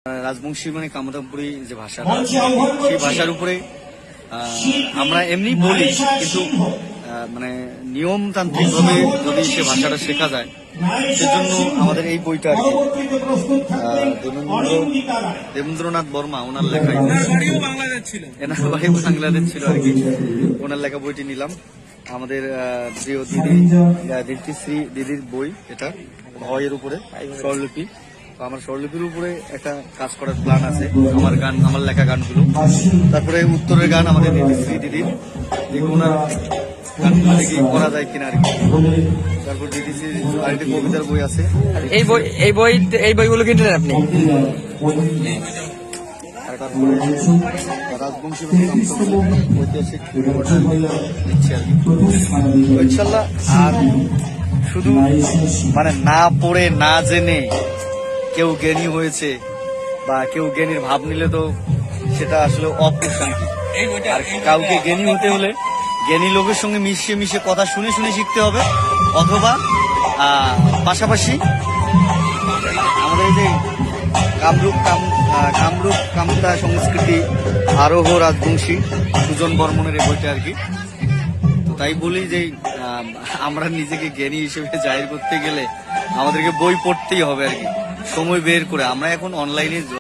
রাজবংশী মানে কামতাপুরী যে ভাষা, সেই ভাষার উপরে আমরা এমনি বলি, কিন্তু মানে নিয়মতান্ত্রিক ভাবে যদি সে ভাষাটা শেখা যায়, সেজন্য আমাদের এই বইটা আর কি দেবেন্দ্রনাথ বর্মা ওনার লেখা, এনার বাড়িও বাংলাদেশ ছিল আর কি। ওনার লেখা বইটি নিলাম। আমাদের প্রিয় দিদি দীপ্তিশ্রী দিদির বই এটা, ভয়ের উপরে স্বরলিপি। আমার স্বরলিপির উপরে একটা কাজ করার প্ল্যান আছে, আমার লেখা গানগুলো। তারপরে উত্তরের গান আমাদের দীপ্তিশ্রী দিদির, ওনার গানগুলো দেখি করা যায় কিনা আর কি। তারপর দীপ্তিশ্রী আরেকটি কবিতার বই আছে। এই বইগুলো কিনলেন আপনি? তারপরে রাজবংশী ঐতিহাসিক দিচ্ছে আর কি ইনশাল্লাহ। আর শুধু মানে না পড়ে না জেনে কেউ জ্ঞানী হয়েছে বা কেউ জ্ঞানীর ভাব নিলে তো সেটা আসলে অপ্রশান্তি। আর কাউকে জ্ঞানী হতে হলে জ্ঞানী লোকের সঙ্গে মিশে মিশে কথা শুনে শুনে শিখতে হবে, অথবা পাশাপাশি আমাদের এই যে কামরূপ কামতা সংস্কৃতি আরোহ রাজবংশী সুজন বর্মনের এই বইটা আর কি। তো তাই বলি যে আমরা নিজেকে জ্ঞানী হিসেবে জাহির করতে গেলে আমাদেরকে বই পড়তেই হবে আর কি, সময় বের করে। আমরা এখন অনলাইনে